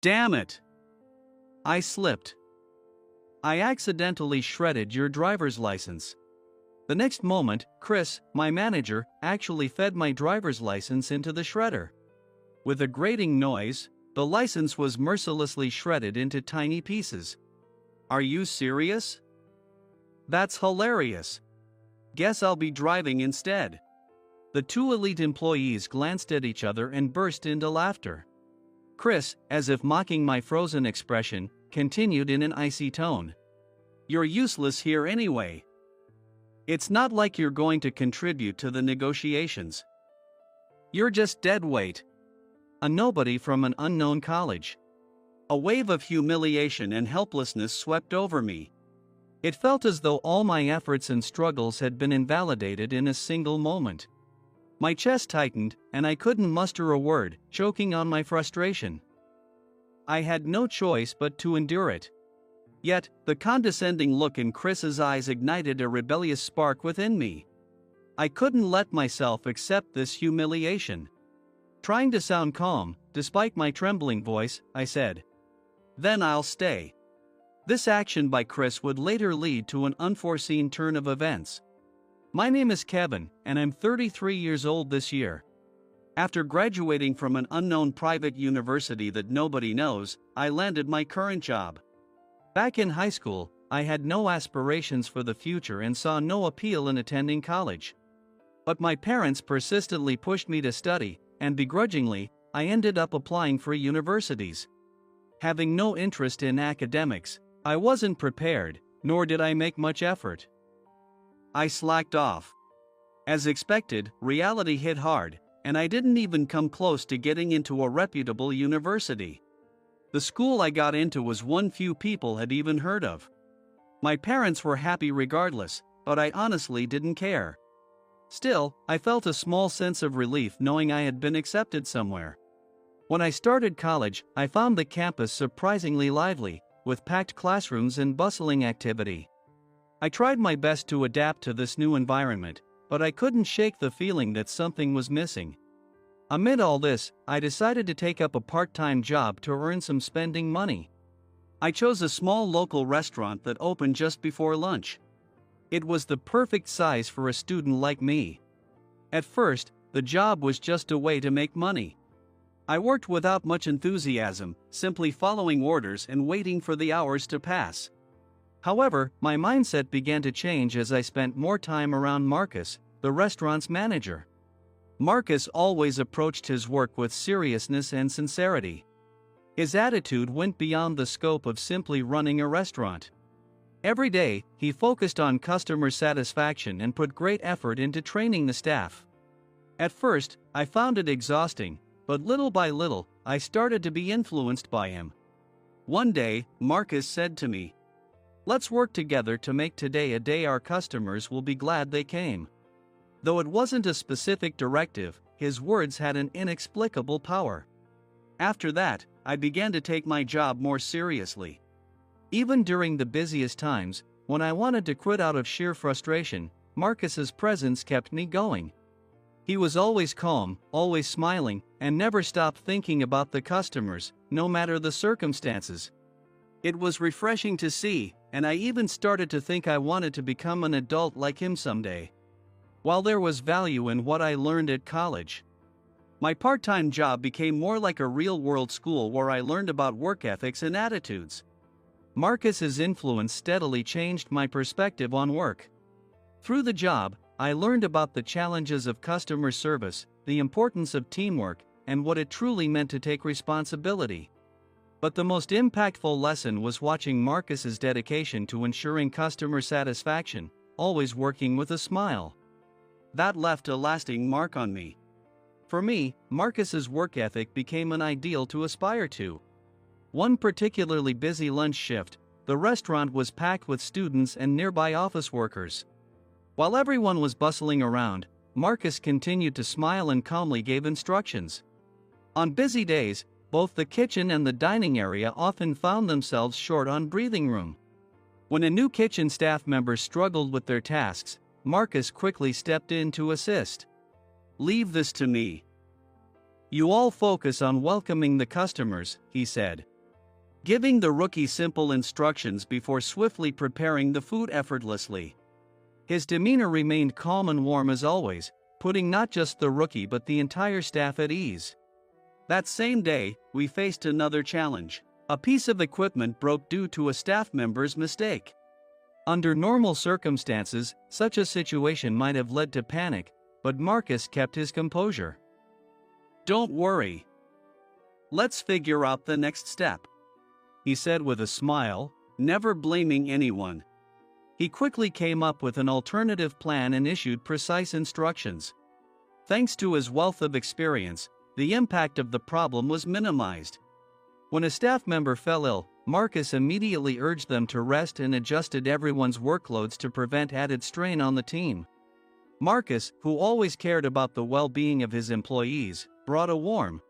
Damn it! I slipped. I accidentally shredded your driver's license. The next moment, Chris, my manager, actually fed my driver's license into the shredder. With a grating noise, the license was mercilessly shredded into tiny pieces. Are you serious? That's hilarious. Guess I'll be driving instead. The two elite employees glanced at each other and burst into laughter. Chris, as if mocking my frozen expression, continued in an icy tone. You're useless here anyway. It's not like you're going to contribute to the negotiations. You're just dead weight. A nobody from an unknown college. A wave of humiliation and helplessness swept over me. It felt as though all my efforts and struggles had been invalidated in a single moment. My chest tightened, and I couldn't muster a word, choking on my frustration. I had no choice but to endure it. Yet, the condescending look in Chris's eyes ignited a rebellious spark within me. I couldn't let myself accept this humiliation. Trying to sound calm, despite my trembling voice, I said, "Then I'll stay." This action by Chris would later lead to an unforeseen turn of events. My name is Kevin, and I'm 33 years old this year. After graduating from an unknown private university that nobody knows, I landed my current job. Back in high school, I had no aspirations for the future and saw no appeal in attending college. But my parents persistently pushed me to study, and begrudgingly, I ended up applying for universities. Having no interest in academics, I wasn't prepared, nor did I make much effort. I slacked off. As expected, reality hit hard, and I didn't even come close to getting into a reputable university. The school I got into was one few people had even heard of. My parents were happy regardless, but I honestly didn't care. Still, I felt a small sense of relief knowing I had been accepted somewhere. When I started college, I found the campus surprisingly lively, with packed classrooms and bustling activity. I tried my best to adapt to this new environment, but I couldn't shake the feeling that something was missing. Amid all this, I decided to take up a part-time job to earn some spending money. I chose a small local restaurant that opened just before lunch. It was the perfect size for a student like me. At first, the job was just a way to make money. I worked without much enthusiasm, simply following orders and waiting for the hours to pass. However, my mindset began to change as I spent more time around Marcus, the restaurant's manager. Marcus always approached his work with seriousness and sincerity. His attitude went beyond the scope of simply running a restaurant. Every day, he focused on customer satisfaction and put great effort into training the staff. At first, I found it exhausting, but little by little, I started to be influenced by him. One day, Marcus said to me, "Let's work together to make today a day our customers will be glad they came." Though it wasn't a specific directive, his words had an inexplicable power. After that, I began to take my job more seriously. Even during the busiest times, when I wanted to quit out of sheer frustration, Marcus's presence kept me going. He was always calm, always smiling, and never stopped thinking about the customers, no matter the circumstances. It was refreshing to see, and I even started to think I wanted to become an adult like him someday. While there was value in what I learned at college, my part-time job became more like a real-world school where I learned about work ethics and attitudes. Marcus's influence steadily changed my perspective on work. Through the job, I learned about the challenges of customer service, the importance of teamwork, and what it truly meant to take responsibility. But the most impactful lesson was watching Marcus's dedication to ensuring customer satisfaction, always working with a smile. That left a lasting mark on me. For me, Marcus's work ethic became an ideal to aspire to. One particularly busy lunch shift, the restaurant was packed with students and nearby office workers. While everyone was bustling around, Marcus continued to smile and calmly gave instructions. On busy days, both the kitchen and the dining area often found themselves short on breathing room. When a new kitchen staff member struggled with their tasks, Marcus quickly stepped in to assist. "Leave this to me. You all focus on welcoming the customers," he said. giving the rookie simple instructions before swiftly preparing the food effortlessly. His demeanor remained calm and warm as always, putting not just the rookie but the entire staff at ease. That same day, we faced another challenge. A piece of equipment broke due to a staff member's mistake. Under normal circumstances, such a situation might have led to panic, but Marcus kept his composure. "Don't worry. Let's figure out the next step," he said with a smile, never blaming anyone. He quickly came up with an alternative plan and issued precise instructions. Thanks to his wealth of experience, the impact of the problem was minimized. When a staff member fell ill, Marcus immediately urged them to rest and adjusted everyone's workloads to prevent added strain on the team. Marcus, who always cared about the well-being of his employees, brought a warm,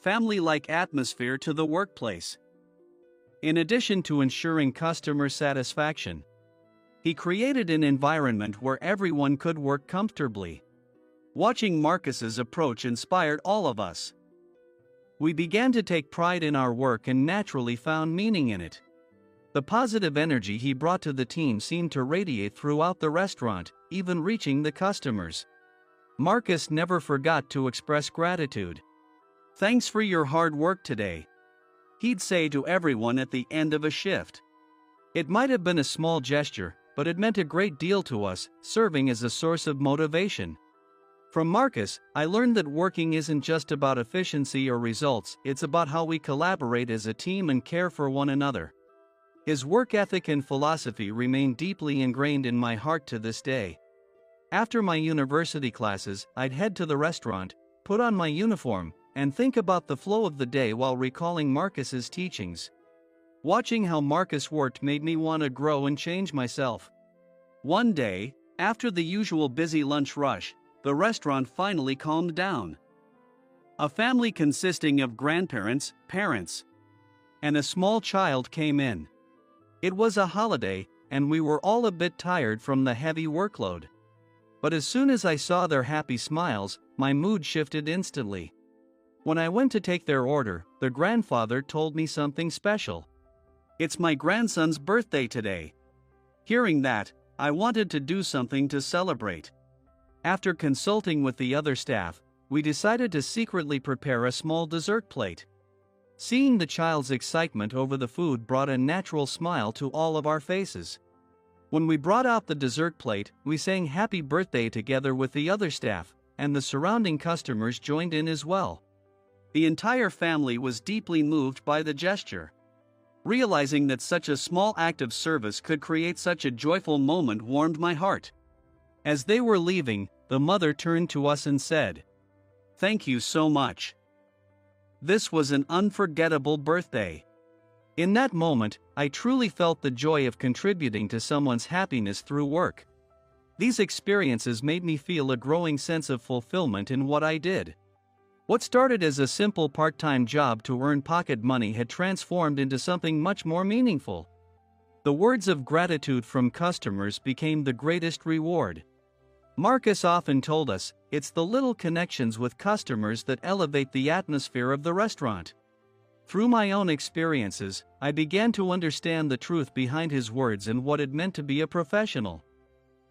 family-like atmosphere to the workplace. In addition to ensuring customer satisfaction, he created an environment where everyone could work comfortably. Watching Marcus's approach inspired all of us. We began to take pride in our work and naturally found meaning in it. The positive energy he brought to the team seemed to radiate throughout the restaurant, even reaching the customers. Marcus never forgot to express gratitude. "Thanks for your hard work today," he'd say to everyone at the end of a shift. It might have been a small gesture, but it meant a great deal to us, serving as a source of motivation. From Marcus, I learned that working isn't just about efficiency or results, it's about how we collaborate as a team and care for one another. His work ethic and philosophy remain deeply ingrained in my heart to this day. After my university classes, I'd head to the restaurant, put on my uniform, and think about the flow of the day while recalling Marcus's teachings. Watching how Marcus worked made me want to grow and change myself. One day, after the usual busy lunch rush, the restaurant finally calmed down. A family consisting of grandparents, parents, and a small child came in. It was a holiday, and we were all a bit tired from the heavy workload. But as soon as I saw their happy smiles, my mood shifted instantly. When I went to take their order, the grandfather told me something special. "It's my grandson's birthday today." Hearing that, I wanted to do something to celebrate. After consulting with the other staff, we decided to secretly prepare a small dessert plate. Seeing the child's excitement over the food brought a natural smile to all of our faces. When we brought out the dessert plate, we sang happy birthday together with the other staff, and the surrounding customers joined in as well. The entire family was deeply moved by the gesture. Realizing that such a small act of service could create such a joyful moment warmed my heart. As they were leaving, the mother turned to us and said, "Thank you so much. This was an unforgettable birthday." In that moment, I truly felt the joy of contributing to someone's happiness through work. These experiences made me feel a growing sense of fulfillment in what I did. What started as a simple part-time job to earn pocket money had transformed into something much more meaningful. The words of gratitude from customers became the greatest reward. Marcus often told us, it's the little connections with customers that elevate the atmosphere of the restaurant. Through my own experiences, I began to understand the truth behind his words and what it meant to be a professional.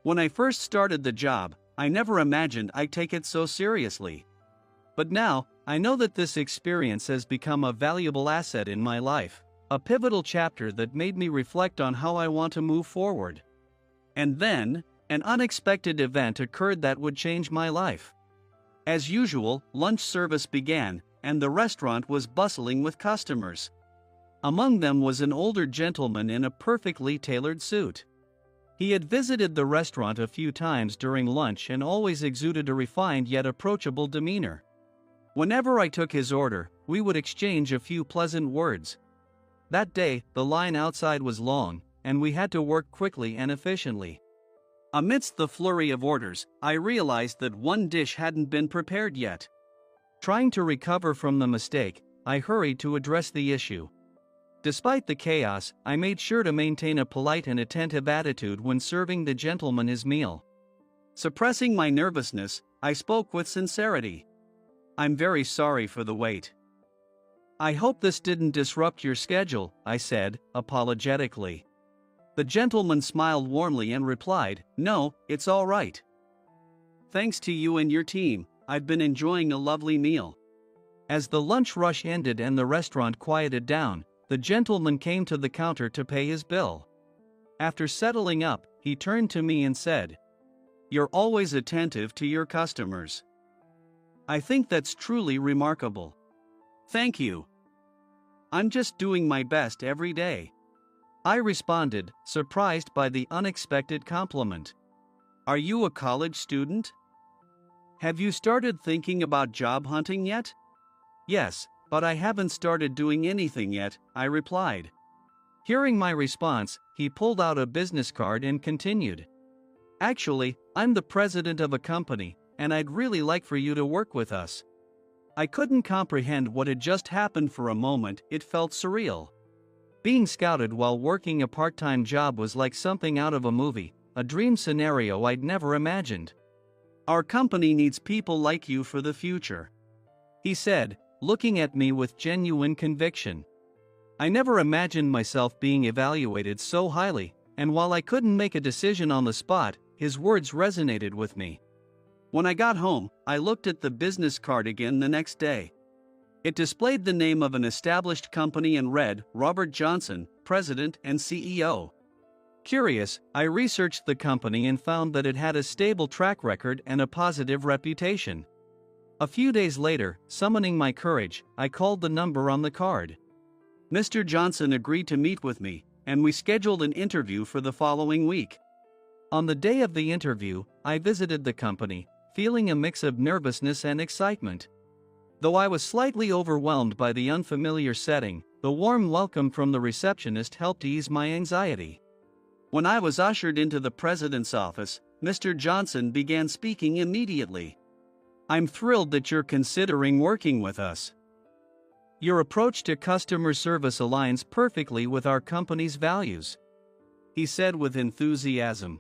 When I first started the job, I never imagined I'd take it so seriously. But now, I know that this experience has become a valuable asset in my life, a pivotal chapter that made me reflect on how I want to move forward. And then, an unexpected event occurred that would change my life. As usual, lunch service began, and the restaurant was bustling with customers. Among them was an older gentleman in a perfectly tailored suit. He had visited the restaurant a few times during lunch and always exuded a refined yet approachable demeanor. Whenever I took his order, we would exchange a few pleasant words. That day, the line outside was long, and we had to work quickly and efficiently. Amidst the flurry of orders, I realized that one dish hadn't been prepared yet. Trying to recover from the mistake, I hurried to address the issue. Despite the chaos, I made sure to maintain a polite and attentive attitude when serving the gentleman his meal. Suppressing my nervousness, I spoke with sincerity. "I'm very sorry for the wait. I hope this didn't disrupt your schedule, I said, apologetically. The gentleman smiled warmly and replied, "No, it's all right. Thanks to you and your team, I've been enjoying a lovely meal." As the lunch rush ended and the restaurant quieted down, the gentleman came to the counter to pay his bill. After settling up, he turned to me and said, "You're always attentive to your customers. I think that's truly remarkable." "Thank you. I'm just doing my best every day," I responded, surprised by the unexpected compliment. "Are you a college student? Have you started thinking about job hunting yet?" "Yes, but I haven't started doing anything yet," I replied. Hearing my response, he pulled out a business card and continued, "Actually, I'm the president of a company, and I'd really like for you to work with us." I couldn't comprehend what had just happened for a moment. It felt surreal. Being scouted while working a part-time job was like something out of a movie, a dream scenario I'd never imagined. "Our company needs people like you for the future," he said, looking at me with genuine conviction. I never imagined myself being evaluated so highly, and while I couldn't make a decision on the spot, his words resonated with me. When I got home, I looked at the business card again the next day. It displayed the name of an established company and read, "Robert Johnson, President and CEO." Curious, I researched the company and found that it had a stable track record and a positive reputation. A few days later, summoning my courage, I called the number on the card. Mr. Johnson agreed to meet with me, and we scheduled an interview for the following week. On the day of the interview, I visited the company, feeling a mix of nervousness and excitement. Though I was slightly overwhelmed by the unfamiliar setting, the warm welcome from the receptionist helped ease my anxiety. When I was ushered into the president's office, Mr. Johnson began speaking immediately. "I'm thrilled that you're considering working with us. Your approach to customer service aligns perfectly with our company's values," he said with enthusiasm.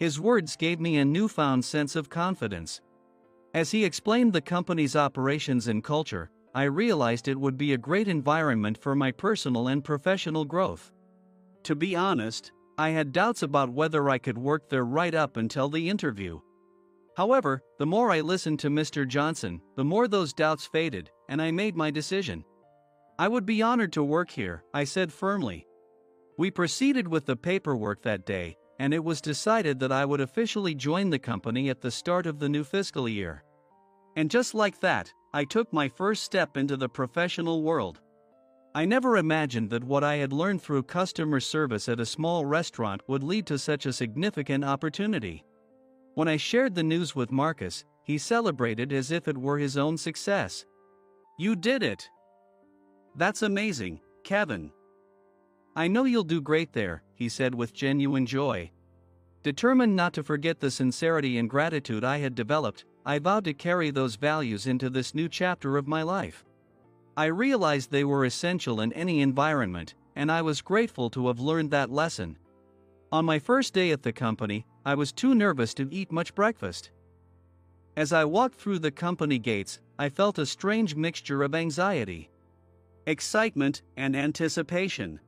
His words gave me a newfound sense of confidence. As he explained the company's operations and culture, I realized it would be a great environment for my personal and professional growth. To be honest, I had doubts about whether I could work there right up until the interview. However, the more I listened to Mr. Johnson, the more those doubts faded, and I made my decision. "I would be honored to work here," I said firmly. We proceeded with the paperwork that day, and it was decided that I would officially join the company at the start of the new fiscal year. And just like that, I took my first step into the professional world. I never imagined that what I had learned through customer service at a small restaurant would lead to such a significant opportunity. When I shared the news with Marcus, he celebrated as if it were his own success. "You did it! That's amazing, Kevin. I know you'll do great there," he said with genuine joy. Determined not to forget the sincerity and gratitude I had developed, I vowed to carry those values into this new chapter of my life. I realized they were essential in any environment, and I was grateful to have learned that lesson. On my first day at the company, I was too nervous to eat much breakfast. As I walked through the company gates, I felt a strange mixture of anxiety, excitement, and anticipation.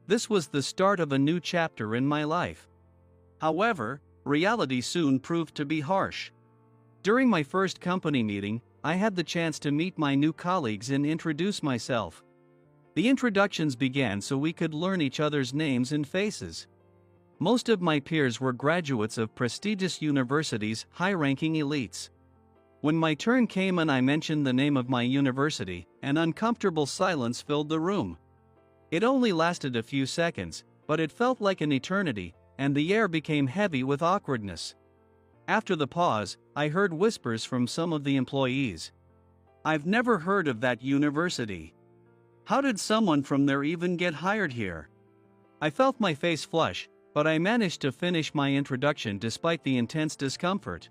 This was the start of a new chapter in my life. However, reality soon proved to be harsh. During my first company meeting, I had the chance to meet my new colleagues and introduce myself. The introductions began so we could learn each other's names and faces. Most of my peers were graduates of prestigious universities, high-ranking elites. When my turn came and I mentioned the name of my university, an uncomfortable silence filled the room. It only lasted a few seconds, but it felt like an eternity, and the air became heavy with awkwardness. After the pause, I heard whispers from some of the employees. "I've never heard of that university. How did someone from there even get hired here?" I felt my face flush, but I managed to finish my introduction despite the intense discomfort.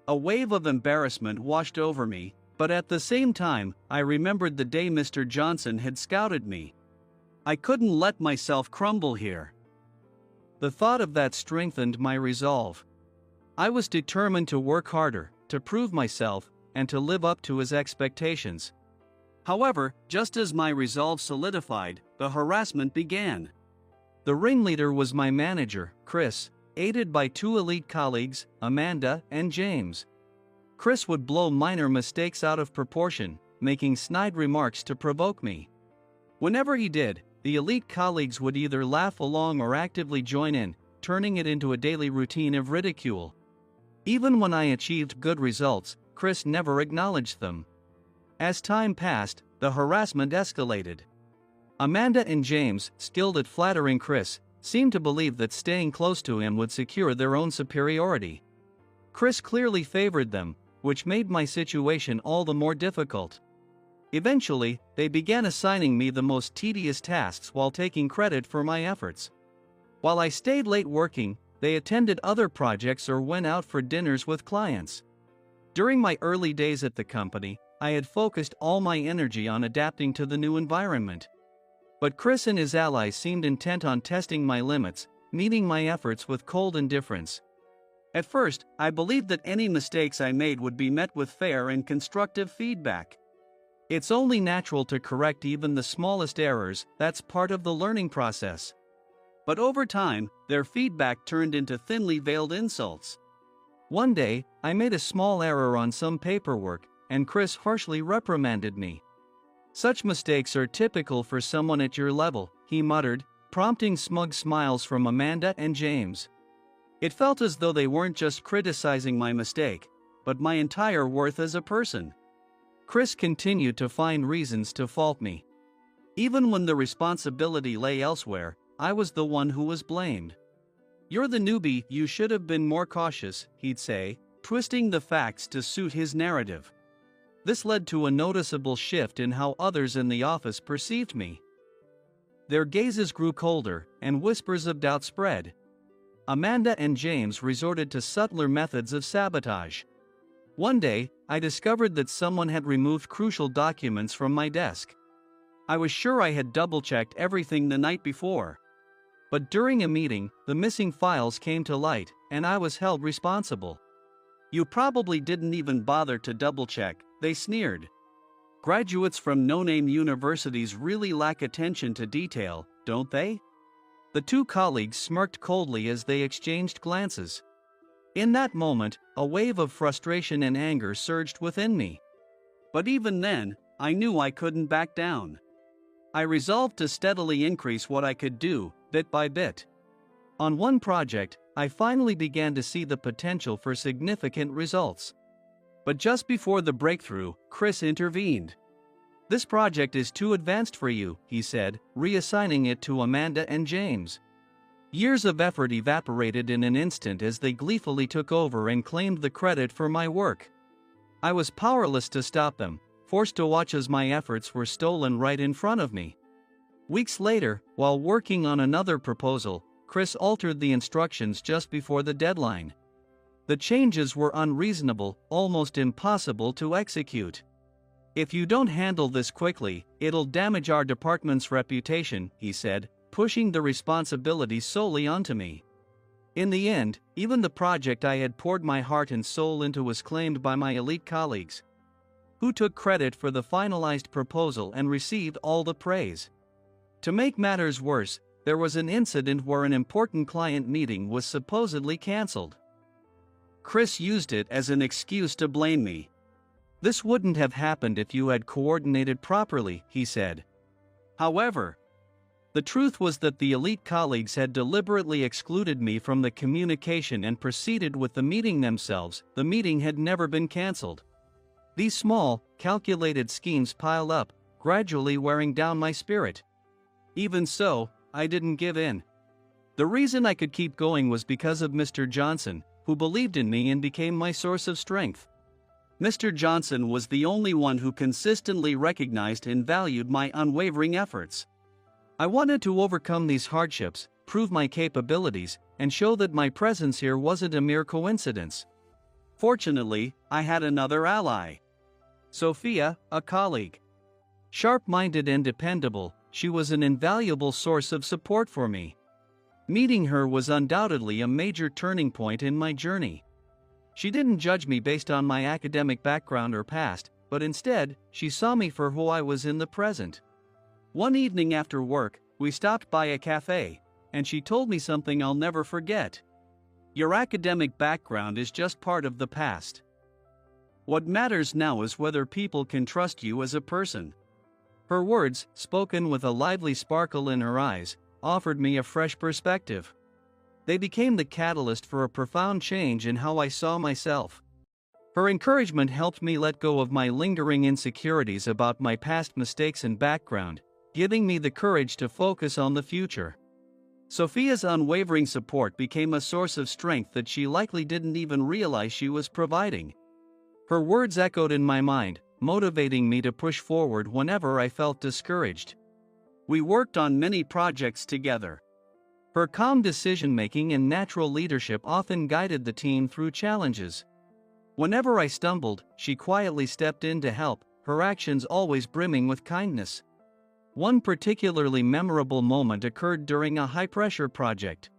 A wave of embarrassment washed over me, but at the same time, I remembered the day Mr. Johnson had scouted me. I couldn't let myself crumble here. The thought of that strengthened my resolve. I was determined to work harder, to prove myself, and to live up to his expectations. However, just as my resolve solidified, the harassment began. The ringleader was my manager, Chris, aided by two elite colleagues, Amanda and James. Chris would blow minor mistakes out of proportion, making snide remarks to provoke me. Whenever he did, the elite colleagues would either laugh along or actively join in, turning it into a daily routine of ridicule. Even when I achieved good results, Chris never acknowledged them. As time passed, the harassment escalated. Amanda and James, skilled at flattering Chris, seemed to believe that staying close to him would secure their own superiority. Chris clearly favored them, which made my situation all the more difficult. Eventually, they began assigning me the most tedious tasks while taking credit for my efforts. While I stayed late working, they attended other projects or went out for dinners with clients. During my early days at the company, I had focused all my energy on adapting to the new environment. But Chris and his allies seemed intent on testing my limits, meeting my efforts with cold indifference. At first, I believed that any mistakes I made would be met with fair and constructive feedback. It's only natural to correct even the smallest errors, that's part of the learning process. But over time, their feedback turned into thinly veiled insults. One day, I made a small error on some paperwork, and Chris harshly reprimanded me. "Such mistakes are typical for someone at your level," he muttered, prompting smug smiles from Amanda and James. It felt as though they weren't just criticizing my mistake, but my entire worth as a person. Chris continued to find reasons to fault me. Even when the responsibility lay elsewhere, I was the one who was blamed. "You're the newbie, you should have been more cautious," he'd say, twisting the facts to suit his narrative. This led to a noticeable shift in how others in the office perceived me. Their gazes grew colder, and whispers of doubt spread. Amanda and James resorted to subtler methods of sabotage. One day, I discovered that someone had removed crucial documents from my desk. I was sure I had double-checked everything the night before. But during a meeting, the missing files came to light, and I was held responsible. "You probably didn't even bother to double-check," they sneered. "Graduates from no-name universities really lack attention to detail, don't they?" The two colleagues smirked coldly as they exchanged glances. In that moment, a wave of frustration and anger surged within me. But even then, I knew I couldn't back down. I resolved to steadily increase what I could do, bit by bit. On one project, I finally began to see the potential for significant results. But just before the breakthrough, Chris intervened. "This project is too advanced for you," he said, reassigning it to Amanda and James. Years of effort evaporated in an instant as they gleefully took over and claimed the credit for my work. I was powerless to stop them, forced to watch as my efforts were stolen right in front of me. Weeks later, while working on another proposal, Chris altered the instructions just before the deadline. The changes were unreasonable, almost impossible to execute. "If you don't handle this quickly, it'll damage our department's reputation," he said, pushing the responsibility solely onto me. In the end, even the project I had poured my heart and soul into was claimed by my elite colleagues, who took credit for the finalized proposal and received all the praise. To make matters worse, there was an incident where an important client meeting was supposedly cancelled. Chris used it as an excuse to blame me. "This wouldn't have happened if you had coordinated properly," he said. However, the truth was that the elite colleagues had deliberately excluded me from the communication and proceeded with the meeting themselves. The meeting had never been cancelled. These small, calculated schemes piled up, gradually wearing down my spirit. Even so, I didn't give in. The reason I could keep going was because of Mr. Johnson, who believed in me and became my source of strength. Mr. Johnson was the only one who consistently recognized and valued my unwavering efforts. I wanted to overcome these hardships, prove my capabilities, and show that my presence here wasn't a mere coincidence. Fortunately, I had another ally. Sophia, a colleague. Sharp-minded and dependable, she was an invaluable source of support for me. Meeting her was undoubtedly a major turning point in my journey. She didn't judge me based on my academic background or past, but but instead, she saw me for who I was in the present. One evening after work, we stopped by a cafe, and she told me something I'll never forget. Your academic background is just part of the past. What matters now is whether people can trust you as a person. Her words, spoken with a lively sparkle in her eyes, offered me a fresh perspective. They became the catalyst for a profound change in how I saw myself. Her encouragement helped me let go of my lingering insecurities about my past mistakes and background, giving me the courage to focus on the future. Sophia's unwavering support became a source of strength that she likely didn't even realize she was providing. Her words echoed in my mind, motivating me to push forward whenever I felt discouraged. We worked on many projects together. Her calm decision-making and natural leadership often guided the team through challenges. Whenever I stumbled, she quietly stepped in to help, her actions always brimming with kindness. One particularly memorable moment occurred during a high-pressure project.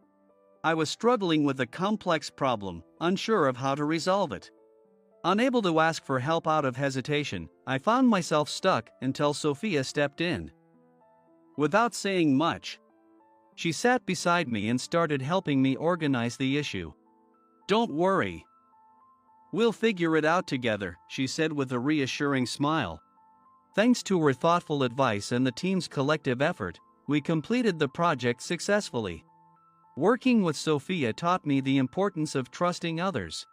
I was struggling with a complex problem, unsure of how to resolve it. Unable to ask for help out of hesitation, I found myself stuck until Sophia stepped in. Without saying much, she sat beside me and started helping me organize the issue. "Don't worry. We'll figure it out together," she said with a reassuring smile. Thanks to her thoughtful advice and the team's collective effort, we completed the project successfully. Working with Sophia taught me the importance of trusting others.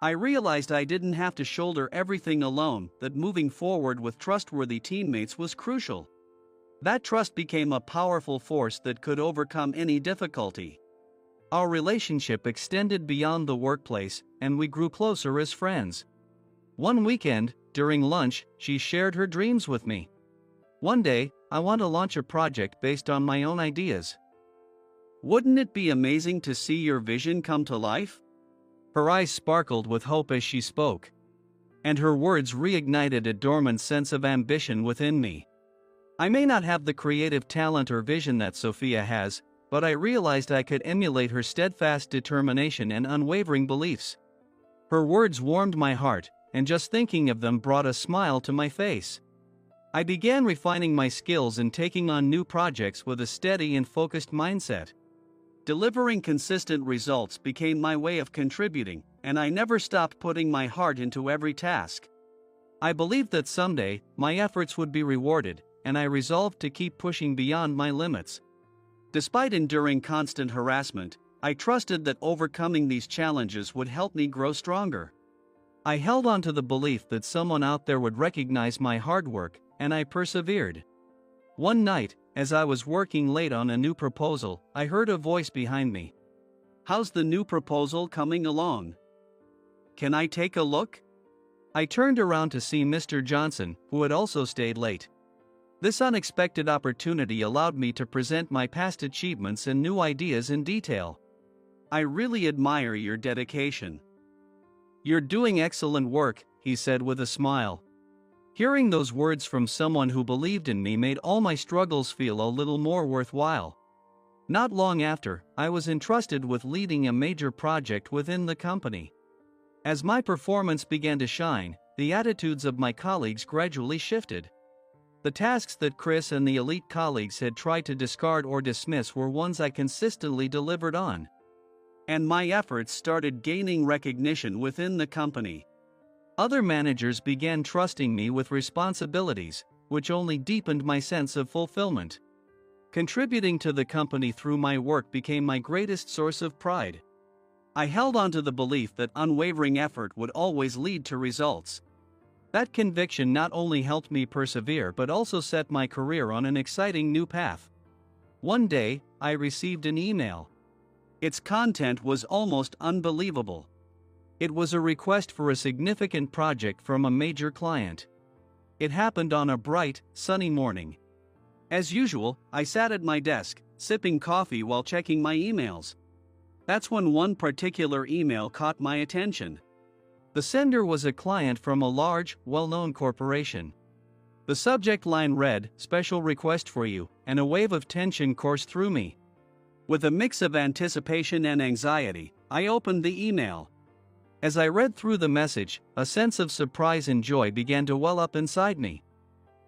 I realized I didn't have to shoulder everything alone, that moving forward with trustworthy teammates was crucial. That trust became a powerful force that could overcome any difficulty. Our relationship extended beyond the workplace, and we grew closer as friends. One weekend, during lunch, she shared her dreams with me. "One day, I want to launch a project based on my own ideas. Wouldn't it be amazing to see your vision come to life?" Her eyes sparkled with hope as she spoke, and her words reignited a dormant sense of ambition within me. I may not have the creative talent or vision that Sophia has, but I realized I could emulate her steadfast determination and unwavering beliefs. Her words warmed my heart, and just thinking of them brought a smile to my face. I began refining my skills and taking on new projects with a steady and focused mindset. Delivering consistent results became my way of contributing, and I never stopped putting my heart into every task. I believed that someday, my efforts would be rewarded, and I resolved to keep pushing beyond my limits. Despite enduring constant harassment, I trusted that overcoming these challenges would help me grow stronger. I held on to the belief that someone out there would recognize my hard work, and I persevered. One night, as I was working late on a new proposal, I heard a voice behind me. "How's the new proposal coming along? Can I take a look?" I turned around to see Mr. Johnson, who had also stayed late. This unexpected opportunity allowed me to present my past achievements and new ideas in detail. "I really admire your dedication. You're doing excellent work," he said with a smile. Hearing those words from someone who believed in me made all my struggles feel a little more worthwhile. Not long after, I was entrusted with leading a major project within the company. As my performance began to shine, the attitudes of my colleagues gradually shifted. The tasks that Chris and the elite colleagues had tried to discard or dismiss were ones I consistently delivered on. And my efforts started gaining recognition within the company. Other managers began trusting me with responsibilities, which only deepened my sense of fulfillment. Contributing to the company through my work became my greatest source of pride. I held on to the belief that unwavering effort would always lead to results. That conviction not only helped me persevere but also set my career on an exciting new path. One day, I received an email. Its content was almost unbelievable. It was a request for a significant project from a major client. It happened on a bright, sunny morning. As usual, I sat at my desk, sipping coffee while checking my emails. That's when one particular email caught my attention. The sender was a client from a large, well-known corporation. The subject line read, "Special request for you," and a wave of tension coursed through me. With a mix of anticipation and anxiety, I opened the email. As I read through the message, a sense of surprise and joy began to well up inside me.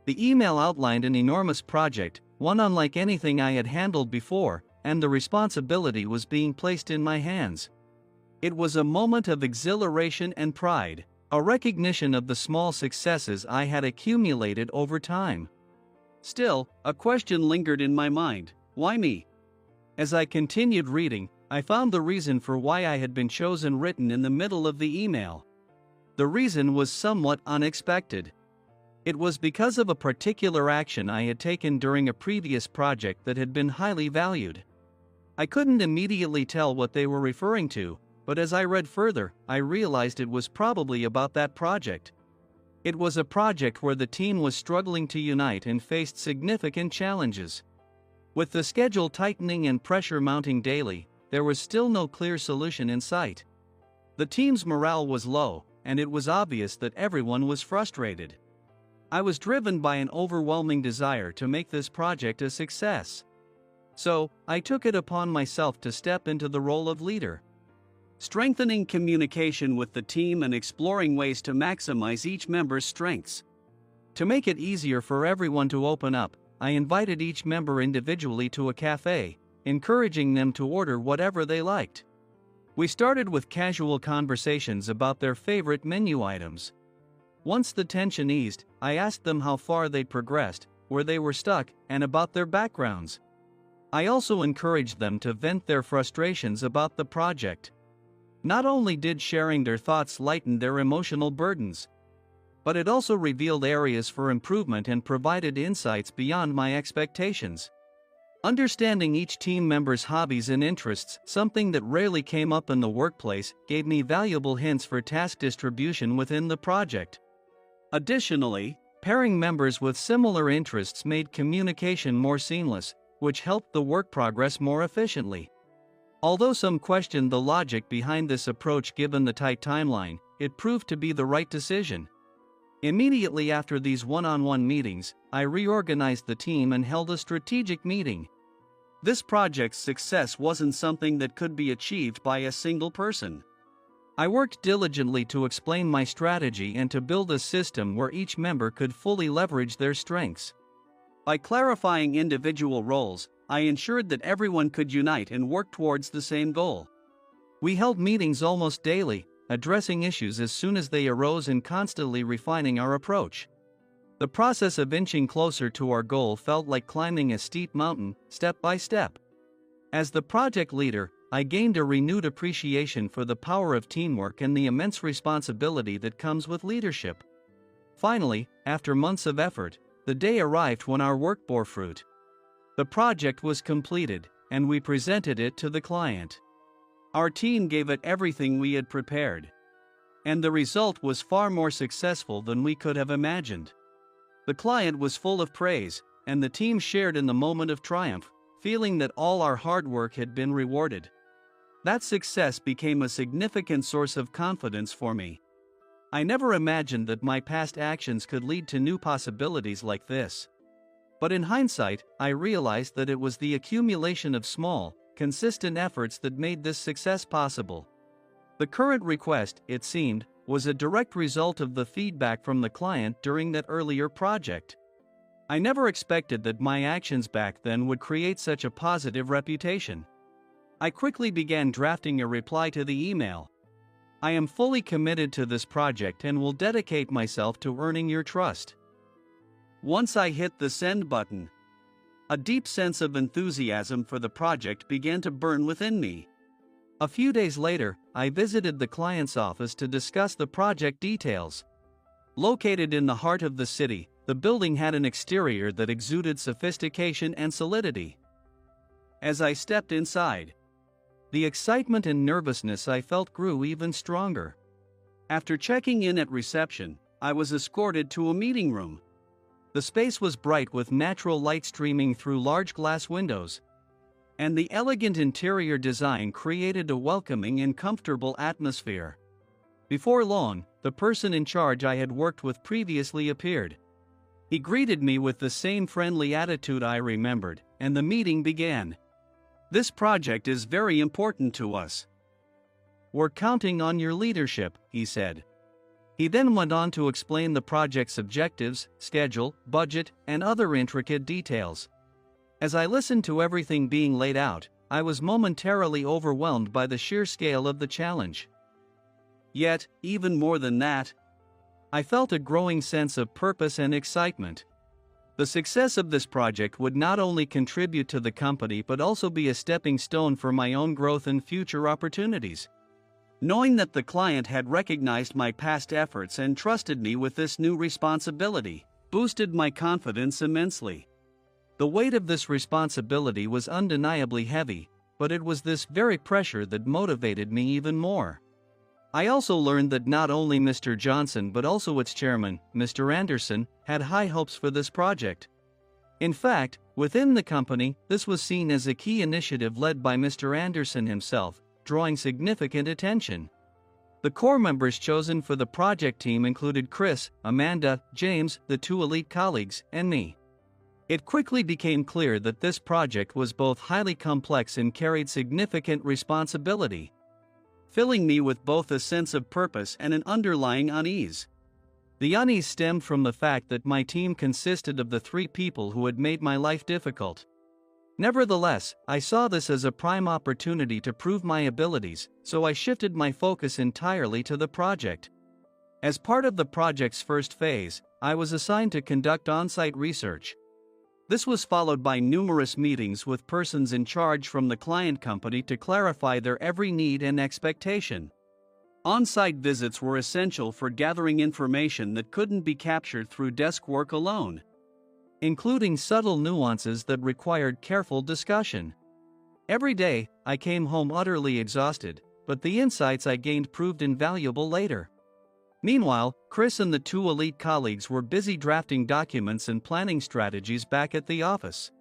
The email outlined an enormous project, one unlike anything I had handled before, and the responsibility was being placed in my hands. It was a moment of exhilaration and pride, a recognition of the small successes I had accumulated over time. Still, a question lingered in my mind: why me? As I continued reading, I found the reason for why I had been chosen written in the middle of the email. The reason was somewhat unexpected. It was because of a particular action I had taken during a previous project that had been highly valued. I couldn't immediately tell what they were referring to, but as I read further, I realized it was probably about that project. It was a project where the team was struggling to unite and faced significant challenges. With the schedule tightening and pressure mounting daily, there was still no clear solution in sight. The team's morale was low, and it was obvious that everyone was frustrated. I was driven by an overwhelming desire to make this project a success. So, I took it upon myself to step into the role of leader, strengthening communication with the team and exploring ways to maximize each member's strengths. To make it easier for everyone to open up, I invited each member individually to a cafe, encouraging them to order whatever they liked. We started with casual conversations about their favorite menu items. Once the tension eased, I asked them how far they'd progressed, where they were stuck, and about their backgrounds. I also encouraged them to vent their frustrations about the project. Not only did sharing their thoughts lighten their emotional burdens, but it also revealed areas for improvement and provided insights beyond my expectations. Understanding each team member's hobbies and interests, something that rarely came up in the workplace, gave me valuable hints for task distribution within the project. Additionally, pairing members with similar interests made communication more seamless, which helped the work progress more efficiently. Although some questioned the logic behind this approach given the tight timeline, it proved to be the right decision. Immediately after these one-on-one meetings, I reorganized the team and held a strategic meeting. This project's success wasn't something that could be achieved by a single person. I worked diligently to explain my strategy and to build a system where each member could fully leverage their strengths. By clarifying individual roles, I ensured that everyone could unite and work towards the same goal. We held meetings almost daily, addressing issues as soon as they arose and constantly refining our approach. The process of inching closer to our goal felt like climbing a steep mountain, step by step. As the project leader, I gained a renewed appreciation for the power of teamwork and the immense responsibility that comes with leadership. Finally, after months of effort, the day arrived when our work bore fruit. The project was completed, and we presented it to the client. Our team gave it everything we had prepared, and the result was far more successful than we could have imagined. The client was full of praise, and the team shared in the moment of triumph, feeling that all our hard work had been rewarded. That success became a significant source of confidence for me. I never imagined that my past actions could lead to new possibilities like this. But in hindsight, I realized that it was the accumulation of small, consistent efforts that made this success possible. The current request, it seemed, was a direct result of the feedback from the client during that earlier project. I never expected that my actions back then would create such a positive reputation. I quickly began drafting a reply to the email. I am fully committed to this project and will dedicate myself to earning your trust. Once I hit the send button, a deep sense of enthusiasm for the project began to burn within me. A few days later, I visited the client's office to discuss the project details. Located in the heart of the city, the building had an exterior that exuded sophistication and solidity. As I stepped inside, the excitement and nervousness I felt grew even stronger. After checking in at reception, I was escorted to a meeting room. The space was bright with natural light streaming through large glass windows, and the elegant interior design created a welcoming and comfortable atmosphere. Before long, the person in charge I had worked with previously appeared. He greeted me with the same friendly attitude I remembered, and the meeting began. "This project is very important to us. "We're counting on your leadership," he said. He then went on to explain the project's objectives, schedule, budget, and other intricate details. As I listened to everything being laid out, I was momentarily overwhelmed by the sheer scale of the challenge. Yet, even more than that, I felt a growing sense of purpose and excitement. The success of this project would not only contribute to the company but also be a stepping stone for my own growth and future opportunities. Knowing that the client had recognized my past efforts and trusted me with this new responsibility boosted my confidence immensely. The weight of this responsibility was undeniably heavy, but it was this very pressure that motivated me even more. I also learned that not only Mr. Johnson but also its chairman, Mr. Anderson, had high hopes for this project. In fact, within the company, this was seen as a key initiative led by Mr. Anderson himself, drawing significant attention. The core members chosen for the project team included Chris, Amanda, James, the two elite colleagues, and me. It quickly became clear that this project was both highly complex and carried significant responsibility, filling me with both a sense of purpose and an underlying unease. The unease stemmed from the fact that my team consisted of the three people who had made my life difficult. Nevertheless, I saw this as a prime opportunity to prove my abilities, so I shifted my focus entirely to the project. As part of the project's first phase, I was assigned to conduct on-site research. This was followed by numerous meetings with persons in charge from the client company to clarify their every need and expectation. On-site visits were essential for gathering information that couldn't be captured through desk work alone, including subtle nuances that required careful discussion. Every day, I came home utterly exhausted, but the insights I gained proved invaluable later. Meanwhile, Chris and the two elite colleagues were busy drafting documents and planning strategies back at the office.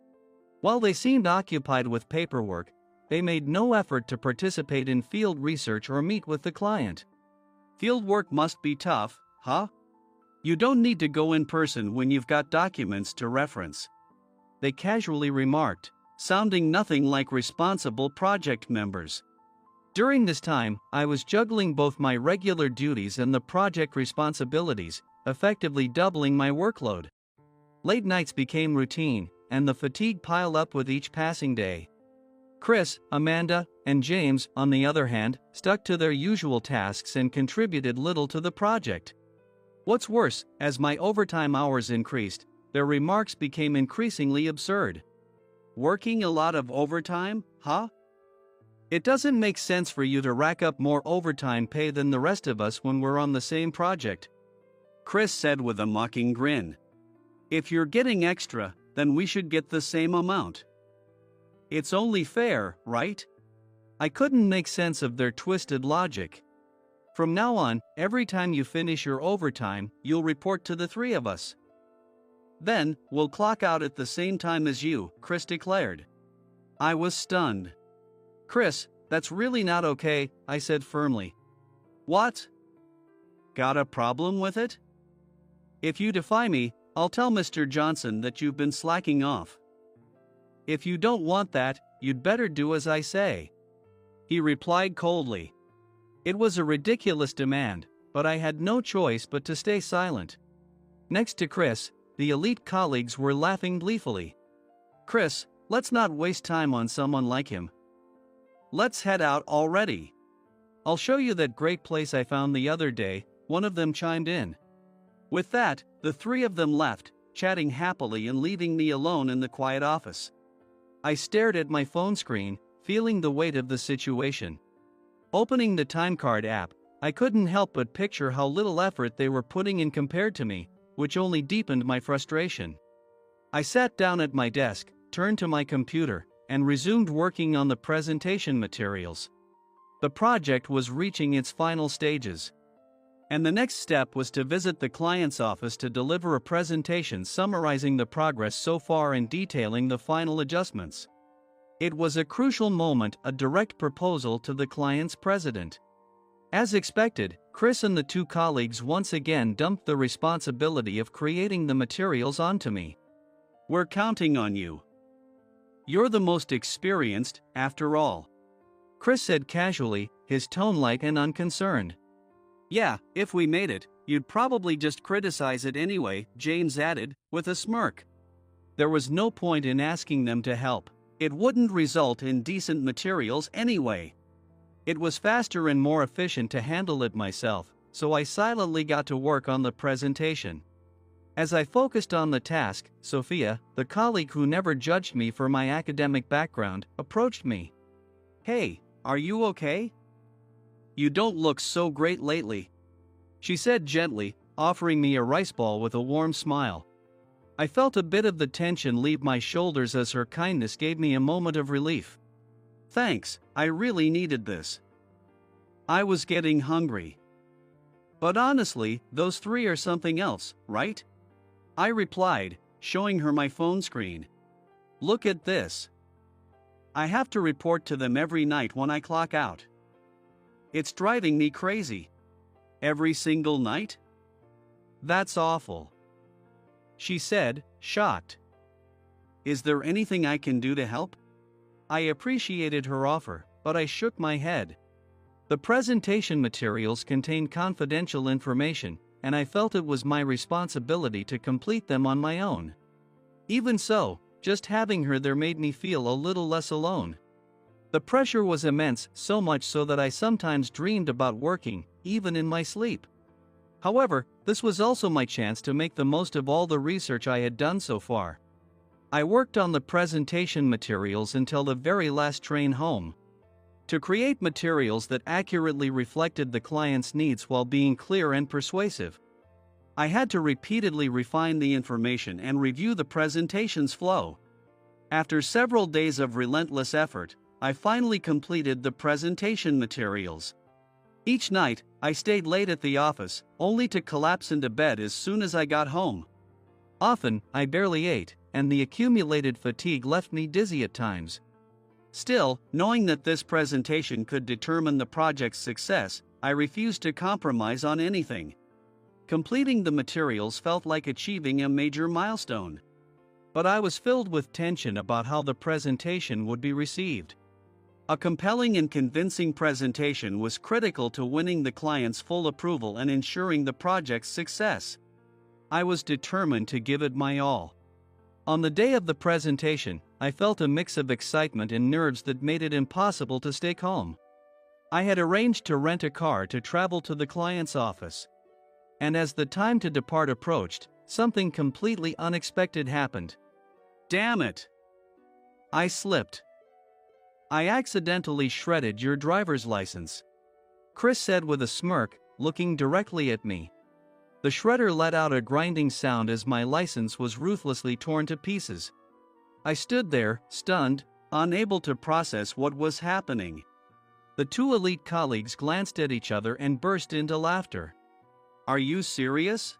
While they seemed occupied with paperwork, they made no effort to participate in field research or meet with the client. "Field work must be tough, huh? You don't need to go in person when you've got documents to reference," they casually remarked, sounding nothing like responsible project members. During this time, I was juggling both my regular duties and the project responsibilities, effectively doubling my workload. Late nights became routine, and the fatigue piled up with each passing day. Chris, Amanda, and James, on the other hand, stuck to their usual tasks and contributed little to the project. What's worse, as my overtime hours increased, their remarks became increasingly absurd. "Working a lot of overtime, huh? It doesn't make sense for you to rack up more overtime pay than the rest of us when we're on the same project," Chris said with a mocking grin. "If you're getting extra, then we should get the same amount. It's only fair, right?" I couldn't make sense of their twisted logic. "From now on, every time you finish your overtime, you'll report to the three of us. Then, we'll clock out at the same time as you," Chris declared. I was stunned. "Chris, that's really not okay," I said firmly. "What? Got a problem with it? If you defy me, I'll tell Mr. Johnson that you've been slacking off. If you don't want that, you'd better do as I say," he replied coldly. It was a ridiculous demand, but I had no choice but to stay silent. Next to Chris, the elite colleagues were laughing gleefully. "Chris, let's not waste time on someone like him. Let's head out already. I'll show you that great place I found the other day," one of them chimed in. With that, the three of them left, chatting happily and leaving me alone in the quiet office. I stared at my phone screen, feeling the weight of the situation. Opening the timecard app, I couldn't help but picture how little effort they were putting in compared to me, which only deepened my frustration. I sat down at my desk, turned to my computer, and resumed working on the presentation materials. The project was reaching its final stages, and the next step was to visit the client's office to deliver a presentation summarizing the progress so far and detailing the final adjustments. It was a crucial moment, a direct proposal to the client's president. As expected, Chris and the two colleagues once again dumped the responsibility of creating the materials onto me. "We're counting on you. You're the most experienced, after all," Chris said casually, his tone light and unconcerned. "Yeah, if we made it, you'd probably just criticize it anyway," James added, with a smirk. There was no point in asking them to help. It wouldn't result in decent materials anyway. It was faster and more efficient to handle it myself, so I silently got to work on the presentation. As I focused on the task, Sophia, the colleague who never judged me for my academic background, approached me. "Hey, are you okay? You don't look so great lately," she said gently, offering me a rice ball with a warm smile. I felt a bit of the tension leave my shoulders as her kindness gave me a moment of relief. "Thanks, I really needed this. I was getting hungry." "But honestly, those three are something else, right?" I replied, showing her my phone screen. "Look at this. I have to report to them every night when I clock out. It's driving me crazy." "Every single night? That's awful," she said, shocked. "Is there anything I can do to help?" I appreciated her offer, but I shook my head. The presentation materials contained confidential information, and I felt it was my responsibility to complete them on my own. Even so, just having her there made me feel a little less alone. The pressure was immense, so much so that I sometimes dreamed about working, even in my sleep. However, this was also my chance to make the most of all the research I had done so far. I worked on the presentation materials until the very last train home. To create materials that accurately reflected the client's needs while being clear and persuasive, I had to repeatedly refine the information and review the presentation's flow. After several days of relentless effort, I finally completed the presentation materials. Each night, I stayed late at the office, only to collapse into bed as soon as I got home. Often, I barely ate, and the accumulated fatigue left me dizzy at times. Still, knowing that this presentation could determine the project's success, I refused to compromise on anything. Completing the materials felt like achieving a major milestone. But I was filled with tension about how the presentation would be received. A compelling and convincing presentation was critical to winning the client's full approval and ensuring the project's success. I was determined to give it my all. On the day of the presentation, I felt a mix of excitement and nerves that made it impossible to stay calm. I had arranged to rent a car to travel to the client's office. And as the time to depart approached, something completely unexpected happened. "Damn it!" I slipped. "I accidentally shredded your driver's license," Chris said with a smirk, looking directly at me. The shredder let out a grinding sound as my license was ruthlessly torn to pieces. I stood there, stunned, unable to process what was happening. The two elite colleagues glanced at each other and burst into laughter. "Are you serious?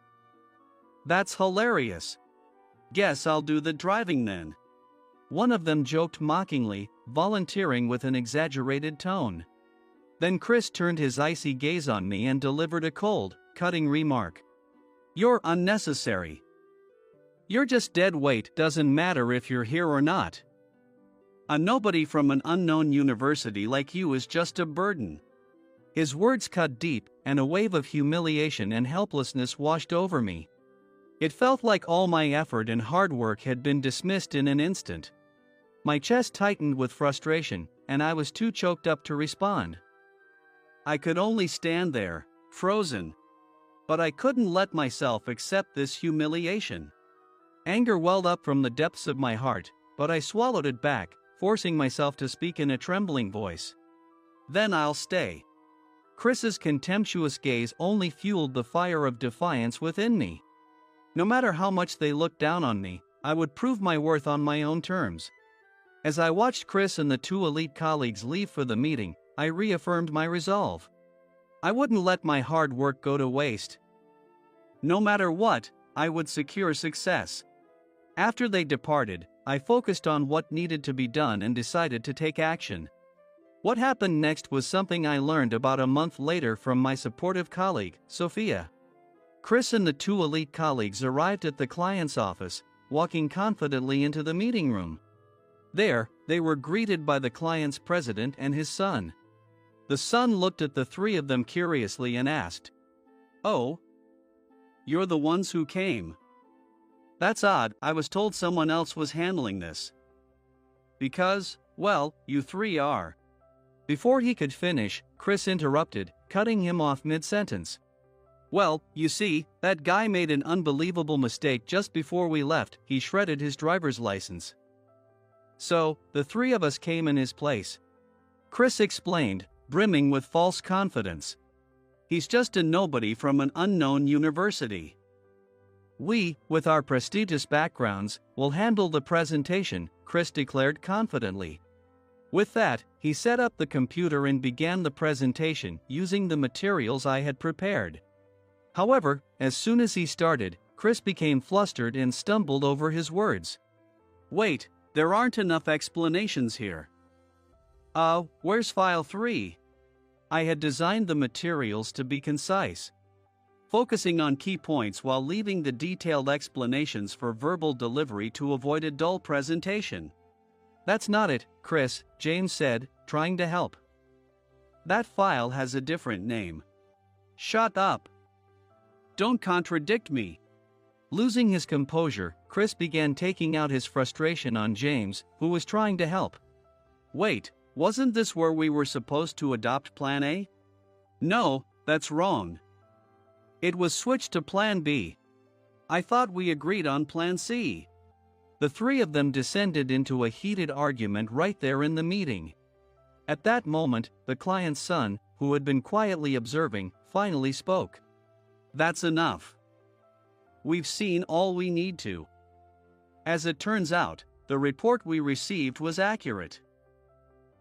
That's hilarious. Guess I'll do the driving then," one of them joked mockingly, volunteering with an exaggerated tone. Then Chris turned his icy gaze on me and delivered a cold, cutting remark. "You're unnecessary. You're just dead weight, doesn't matter if you're here or not. A nobody from an unknown university like you is just a burden." His words cut deep, and a wave of humiliation and helplessness washed over me. It felt like all my effort and hard work had been dismissed in an instant. My chest tightened with frustration, and I was too choked up to respond. I could only stand there, frozen. But I couldn't let myself accept this humiliation. Anger welled up from the depths of my heart, but I swallowed it back, forcing myself to speak in a trembling voice. "Then I'll stay." Chris's contemptuous gaze only fueled the fire of defiance within me. No matter how much they looked down on me, I would prove my worth on my own terms. As I watched Chris and the two elite colleagues leave for the meeting, I reaffirmed my resolve. I wouldn't let my hard work go to waste. No matter what, I would secure success. After they departed, I focused on what needed to be done and decided to take action. What happened next was something I learned about a month later from my supportive colleague, Sophia. Chris and the two elite colleagues arrived at the client's office, walking confidently into the meeting room. There, they were greeted by the client's president and his son. The son looked at the three of them curiously and asked, "Oh, you're the ones who came? That's odd, I was told someone else was handling this." "Because, well, you three are." Before he could finish, Chris interrupted, cutting him off mid-sentence. "Well, you see, that guy made an unbelievable mistake just before we left. He shredded his driver's license. So, the three of us came in his place," Chris explained, brimming with false confidence. "He's just a nobody from an unknown university. We, with our prestigious backgrounds, will handle the presentation," Chris declared confidently. With that, he set up the computer and began the presentation using the materials I had prepared. However, as soon as he started, Chris became flustered and stumbled over his words. "Wait, there aren't enough explanations here. Where's file 3? I had designed the materials to be concise, focusing on key points while leaving the detailed explanations for verbal delivery to avoid a dull presentation." "That's not it, Chris," James said, trying to help. "That file has a different name." "Shut up. Don't contradict me." Losing his composure, Chris began taking out his frustration on James, who was trying to help. "Wait, wasn't this where we were supposed to adopt Plan A?" "No, that's wrong. It was switched to Plan B. I thought we agreed on Plan C." The three of them descended into a heated argument right there in the meeting. At that moment, the client's son, who had been quietly observing, finally spoke. "That's enough. We've seen all we need to. As it turns out, the report we received was accurate.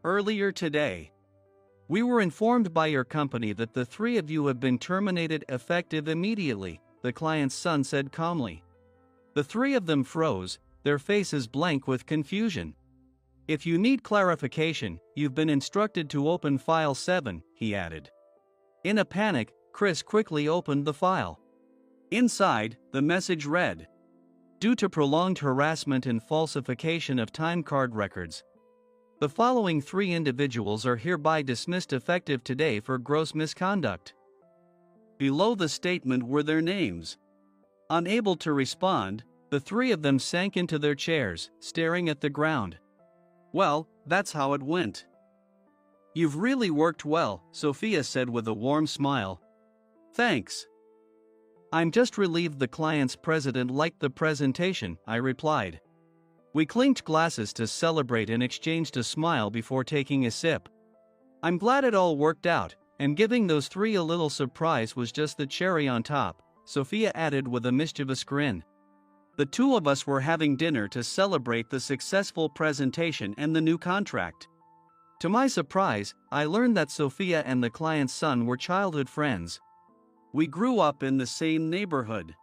Earlier today, we were informed by your company that the three of you have been terminated effective immediately," the client's son said calmly. The three of them froze, their faces blank with confusion. "If you need clarification, you've been instructed to open file 7, he added. In a panic, Chris quickly opened the file. Inside, the message read, "Due to prolonged harassment and falsification of time card records, the following 3 individuals are hereby dismissed effective today for gross misconduct." Below the statement were their names. Unable to respond, the 3 of them sank into their chairs, staring at the ground. "Well, that's how it went." "You've really worked well," Sophia said with a warm smile. "Thanks." "I'm just relieved the client's president liked the presentation," I replied. We clinked glasses to celebrate and exchanged a smile before taking a sip. "I'm glad it all worked out, and giving those 3 a little surprise was just the cherry on top," Sophia added with a mischievous grin. "The 2 of us were having dinner to celebrate the successful presentation and the new contract." To my surprise, I learned that Sophia and the client's son were childhood friends. We grew up in the same neighborhood.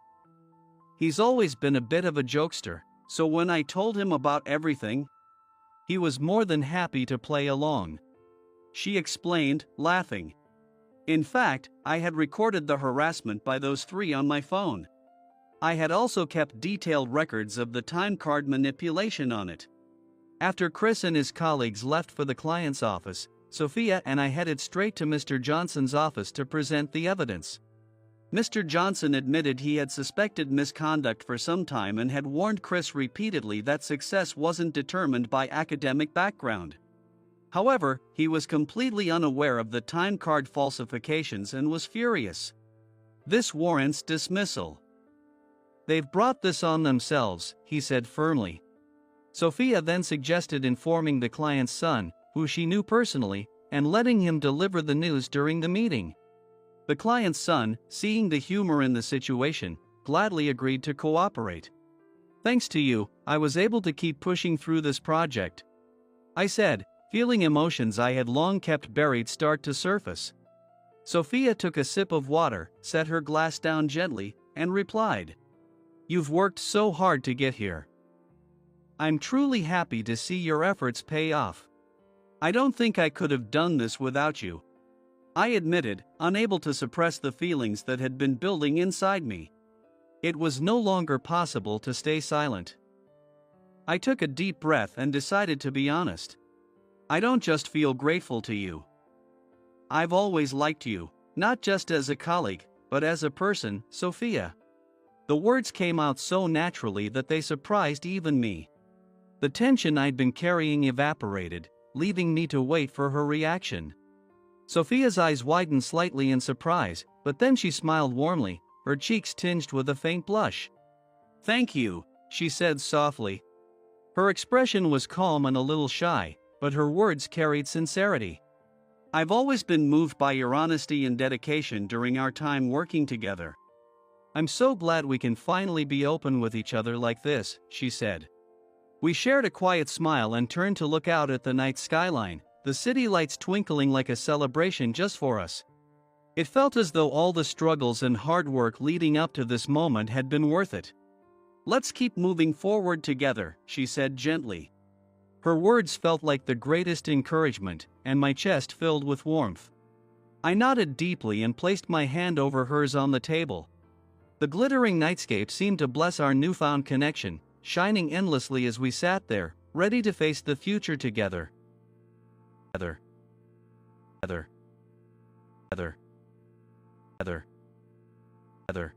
He's always been a bit of a jokester, so when I told him about everything, he was more than happy to play along. She explained, laughing. In fact, I had recorded the harassment by those 3 on my phone. I had also kept detailed records of the time card manipulation on it. After Chris and his colleagues left for the client's office, Sophia and I headed straight to Mr. Johnson's office to present the evidence. Mr. Johnson admitted he had suspected misconduct for some time and had warned Chris repeatedly that success wasn't determined by academic background. However, he was completely unaware of the time card falsifications and was furious. "This warrants dismissal. They've brought this on themselves," he said firmly. Sophia then suggested informing the client's son, who she knew personally, and letting him deliver the news during the meeting. The client's son, seeing the humor in the situation, gladly agreed to cooperate. "Thanks to you, I was able to keep pushing through this project," I said, feeling emotions I had long kept buried start to surface. Sophia took a sip of water, set her glass down gently, and replied, "You've worked so hard to get here. I'm truly happy to see your efforts pay off. I don't think I could have done this without you," I admitted, unable to suppress the feelings that had been building inside me. It was no longer possible to stay silent. I took a deep breath and decided to be honest. "I don't just feel grateful to you. I've always liked you, not just as a colleague, but as a person, Sophia. The words came out so naturally that they surprised even me. The tension I'd been carrying evaporated, leaving me to wait for her reaction. Sophia's eyes widened slightly in surprise, but then she smiled warmly, her cheeks tinged with a faint blush. "Thank you," she said softly. Her expression was calm and a little shy, but her words carried sincerity. "I've always been moved by your honesty and dedication during our time working together. I'm so glad we can finally be open with each other like this," she said. We shared a quiet smile and turned to look out at the night skyline, the city lights twinkling like a celebration just for us. It felt as though all the struggles and hard work leading up to this moment had been worth it. "Let's keep moving forward together," she said gently. Her words felt like the greatest encouragement, and my chest filled with warmth. I nodded deeply and placed my hand over hers on the table. The glittering nightscape seemed to bless our newfound connection, shining endlessly as we sat there, ready to face the future together. Together. Together. Together. Together. Together.